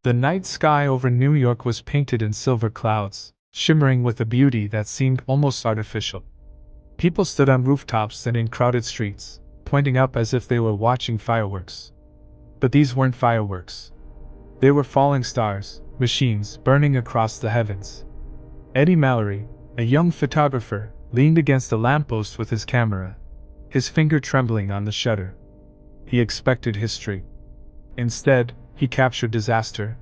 The night sky over New York was painted in silver clouds, shimmering with a beauty that seemed almost artificial. People stood on rooftops and in crowded streets, pointing up as if they were watching fireworks. But these weren't fireworks. They were falling stars, machines burning across the heavens. Eddie Mallory, a young photographer, leaned against a lamppost with his camera, his finger trembling on the shutter. He expected history. Instead, he captured disaster.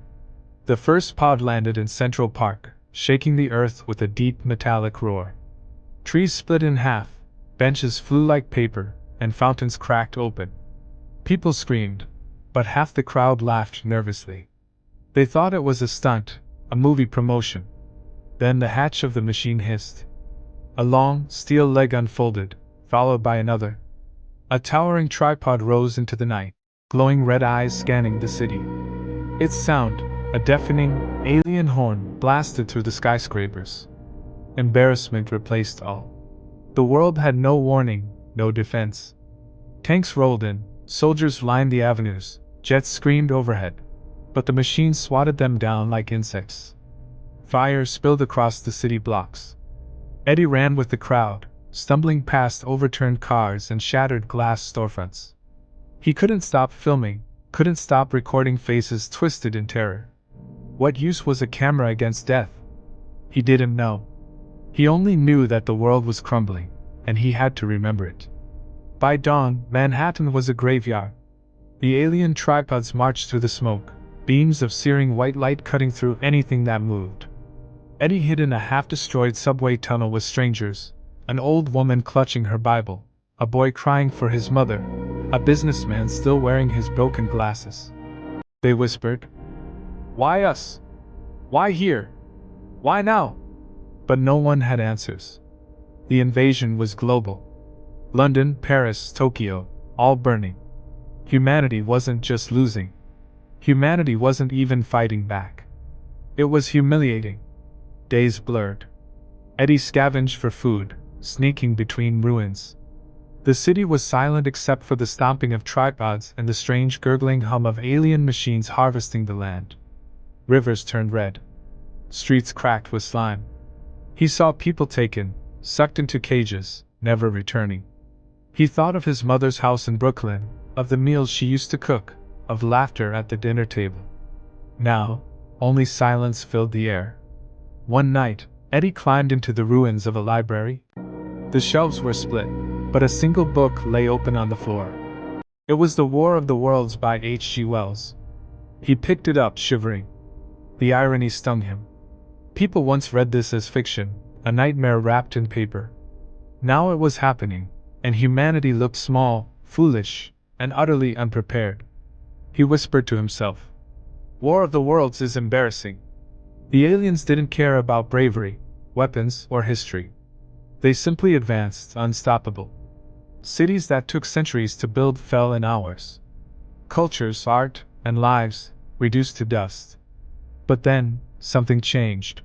The first pod landed in Central Park, shaking the earth with a deep metallic roar. Trees split in half, benches flew like paper, and fountains cracked open. People screamed, but half the crowd laughed nervously. They thought it was a stunt, a movie promotion. Then the hatch of the machine hissed. A long, steel leg unfolded, followed by another. A towering tripod rose into the night, glowing red eyes scanning the city. Its sound, a deafening, alien horn, blasted through the skyscrapers. Embarrassment replaced all. The world had no warning, no defense. Tanks rolled in, soldiers lined the avenues, jets screamed overhead. But the machines swatted them down like insects. Fire spilled across the city blocks. Eddie ran with the crowd, stumbling past overturned cars and shattered glass storefronts. He couldn't stop filming, couldn't stop recording faces twisted in terror. What use was a camera against death? He didn't know. He only knew that the world was crumbling, and he had to remember it. By dawn, Manhattan was a graveyard. The alien tripods marched through the smoke, beams of searing white light cutting through anything that moved. Eddie hid in a half-destroyed subway tunnel with strangers, an old woman clutching her Bible, a boy crying for his mother, a businessman still wearing his broken glasses. They whispered, "Why us? Why here? Why now?" But no one had answers. The invasion was global. London, Paris, Tokyo, all burning. Humanity wasn't just losing. Humanity wasn't even fighting back. It was humiliating. Days blurred. Eddie scavenged for food, sneaking between ruins. The city was silent except for the stomping of tripods and the strange gurgling hum of alien machines harvesting the land. Rivers turned red. Streets cracked with slime. He saw people taken, sucked into cages, never returning. He thought of his mother's house in Brooklyn, of the meals she used to cook, of laughter at the dinner table. Now, only silence filled the air. One night, Eddie climbed into the ruins of a library. The shelves were split, but a single book lay open on the floor. It was The War of the Worlds by H.G. Wells. He picked it up, shivering. The irony stung him. People once read this as fiction, a nightmare wrapped in paper. Now it was happening, and humanity looked small, foolish, and utterly unprepared. He whispered to himself, "War of the Worlds is embarrassing." The aliens didn't care about bravery, weapons, or history. They simply advanced, unstoppable. Cities that took centuries to build fell in hours. Cultures, art, and lives reduced to dust. But then, something changed.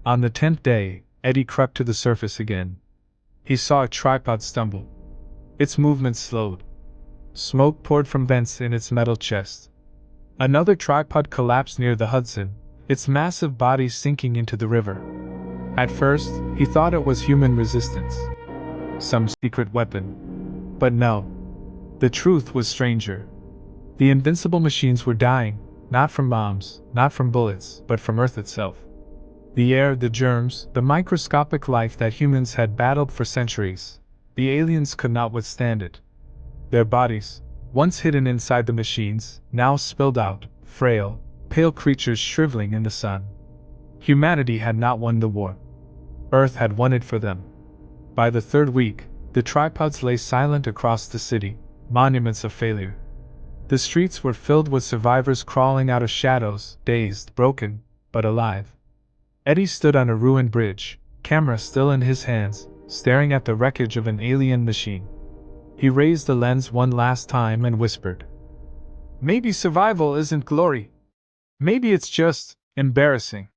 On the 10th day, Eddie crept to the surface again. He saw a tripod stumble. Its movement slowed. Smoke poured from vents in its metal chest. Another tripod collapsed near the Hudson, its massive body sinking into the river. At first, he thought it was human resistance, some secret weapon. But no. The truth was stranger. The invincible machines were dying, not from bombs, not from bullets, but from Earth itself. The air, the germs, the microscopic life that humans had battled for centuries, the aliens could not withstand it. Their bodies, once hidden inside the machines, now spilled out, frail, pale creatures shriveling in the sun. Humanity had not won the war. Earth had won it for them. By the third week, the tripods lay silent across the city, monuments of failure. The streets were filled with survivors crawling out of shadows, dazed, broken, but alive. Eddie stood on a ruined bridge, camera still in his hands, staring at the wreckage of an alien machine. He raised the lens one last time and whispered, "Maybe survival isn't glory. Maybe it's just embarrassing."